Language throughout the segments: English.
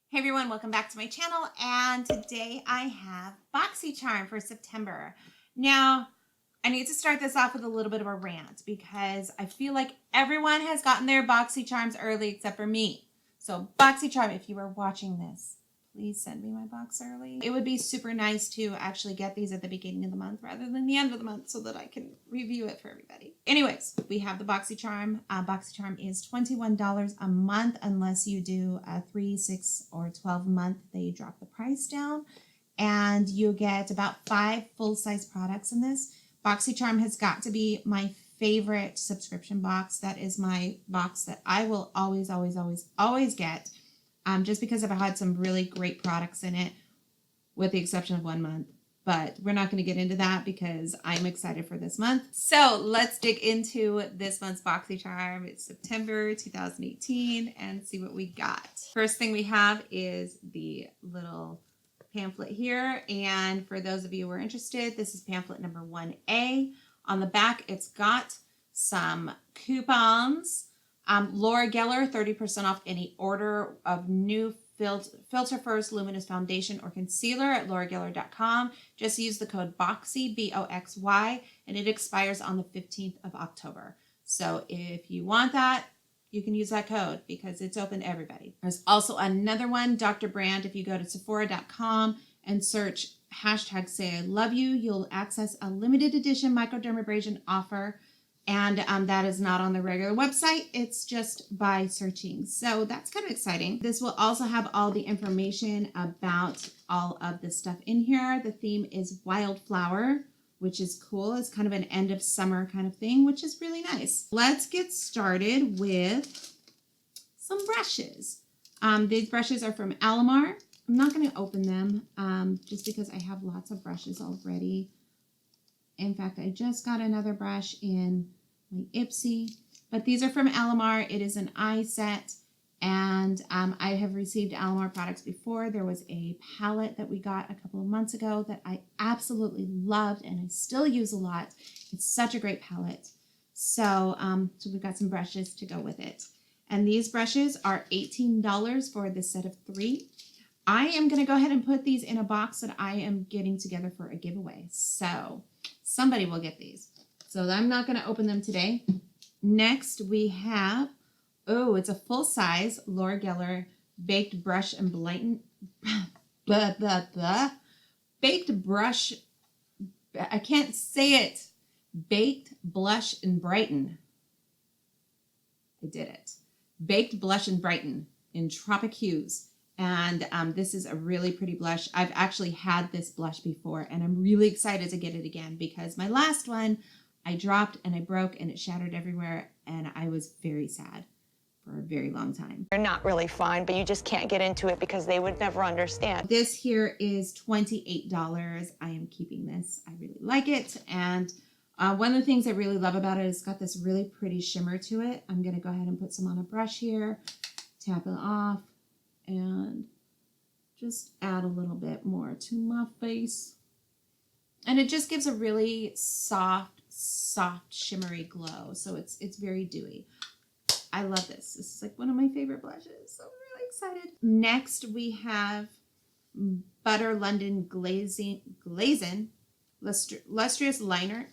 Hey everyone, welcome back to my channel, and today I have Boxycharm for September. Now, I need to start this off with a little bit of a rant because I feel like everyone has gotten their Boxycharms early except for me. So Boxycharm, if you are watching this, please send me my box early. It would be super nice to actually get these at the beginning of the month rather than the end of the month so that I can review it for everybody. Anyways, we have the Boxycharm. Boxycharm is $21 a month unless you do a 3, 6, or 12 month. They drop the price down and you get about 5 full-size products in this. Boxycharm has got to be my favorite subscription box. That is my box that I will always get. Just because I've had some really great products in it, with the exception of 1 month. But we're not going to get into that because I'm excited for this month. So let's dig into this month's Boxycharm. It's September 2018 and see what we got. First thing we have is the little pamphlet here. And for those of you who are interested, this is pamphlet number 1A. On the back, it's got some coupons. Laura Geller, 30% off any order of new Filter First Luminous Foundation or Concealer at laurageller.com. Just use the code BOXY, B-O-X-Y, and it expires on the 15th of October. So if you want that, you can use that code because it's open to everybody. There's also another one, Dr. Brand. If you go to Sephora.com and search hashtag Say I Love You, you'll access a limited edition microdermabrasion offer. And that is not on the regular website. It's just by searching. So that's kind of exciting. This will also have all the information about all of the stuff in here. The theme is Wildflower, which is cool. It's kind of an end of summer kind of thing, which is really nice. Let's get started with some brushes. These brushes are from Alamar. I'm not going to open them just because I have lots of brushes already. In fact, I just got another brush in my Ipsy, but these are from Alamar. It is an eye set, and I have received Alamar products before. There was a palette that we got a couple of months ago that I absolutely loved, and I still use a lot. It's such a great palette. So, so we've got some brushes to go with it. And these brushes are $18 for this set of 3. I am going to go ahead and put these in a box that I am getting together for a giveaway. So somebody will get these. So I'm not going to open them today. Next we have, oh, it's a full-size Laura Geller Baked Brush and Brighten. Baked Brush, I can't say it. Baked Blush and Brighten. I did it. Baked Blush and Brighten in Tropic Hues. And this is a really pretty blush. I've actually had this blush before, and I'm really excited to get it again because my last one I dropped and I broke and it shattered everywhere, and I was very sad for a very long time. They're not really fun, but you just can't get into it because they would never understand. This here is $28. I am keeping this. I really like it, and one of the things I really love about it is it's got this really pretty shimmer to it. I'm going to go ahead and put some on a brush here, tap it off, and just add a little bit more to my face. And it just gives a really soft shimmery glow. So it's very dewy. I love this. This is like one of my favorite blushes. So I'm really excited. Next we have Butter London Glazing Lustrous Liner.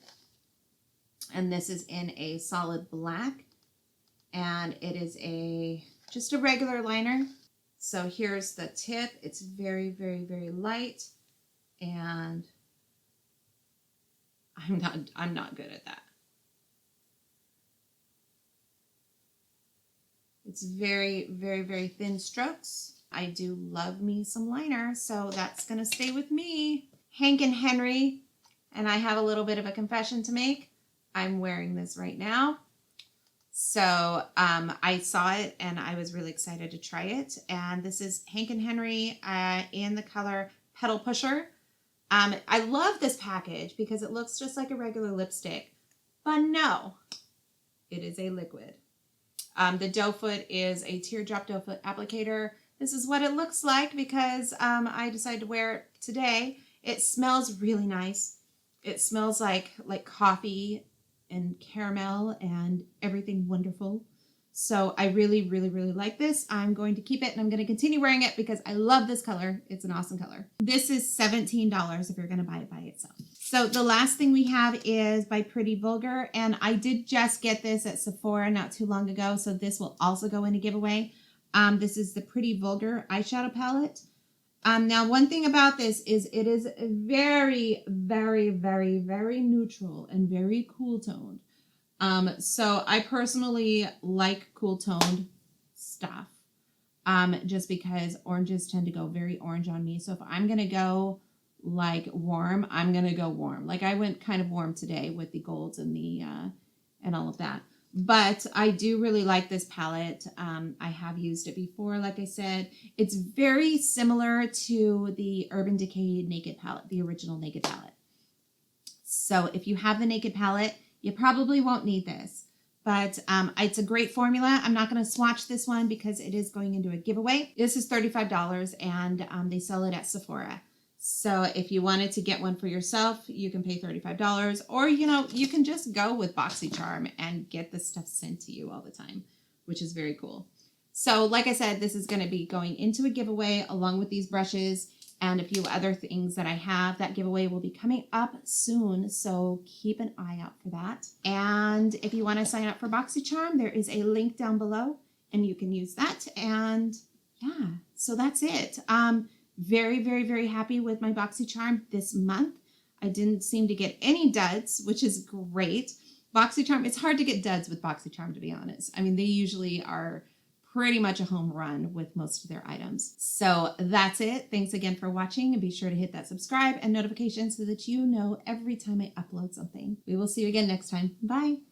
And this is in a solid black. And it is just a regular liner. So here's the tip. It's very, very, very light, and I'm not good at that. It's very, very, very thin strokes. I do love me some liner, so that's gonna stay with me. Hank and Henry, and I have a little bit of a confession to make. I'm wearing this right now. So I saw it and I was really excited to try it. And this is Hank and Henry in the color Petal Pusher. I love this package because it looks just like a regular lipstick, but no, it is a liquid. The doe foot is a teardrop doe foot applicator. This is what it looks like because I decided to wear it today. It smells really nice. It smells like coffee and caramel and everything wonderful. So I really, really, really like this. I'm going to keep it and I'm going to continue wearing it because I love this color. It's an awesome color. This is $17 if you're going to buy it by itself. So the last thing we have is by Pretty Vulgar. And I did just get this at Sephora not too long ago. So this will also go in a giveaway. This is the Pretty Vulgar eyeshadow palette. Now, one thing about this is it is very, very, very, very neutral and very cool toned. So I personally like cool toned stuff, just because oranges tend to go very orange on me. So if I'm going to go like warm, I'm going to go warm. Like I went kind of warm today with the golds and the, and all of that. But I do really like this palette. I have used it before, like I said. It's very similar to the Urban Decay Naked palette, the original Naked palette. So if you have the Naked palette, you probably won't need this. But it's a great formula. I'm not going to swatch this one because it is going into a giveaway. This is $35 and they sell it at Sephora. So if you wanted to get one for yourself, you can pay $35, or, you know, you can just go with Boxycharm and get this stuff sent to you all the time, which is very cool. So like I said, this is going to be going into a giveaway along with these brushes and a few other things that I have. That giveaway will be coming up soon, so keep an eye out for that. And if you want to sign up for Boxycharm, there is a link down below and you can use that. And yeah, so that's it. Very, very, very happy with my Boxycharm this month. I didn't seem to get any duds, which is great. Boxycharm, it's hard to get duds with Boxycharm, to be honest. I mean, they usually are pretty much a home run with most of their items. So that's it. Thanks again for watching, and be sure to hit that subscribe and notification so that you know every time I upload something. We will see you again next time. Bye.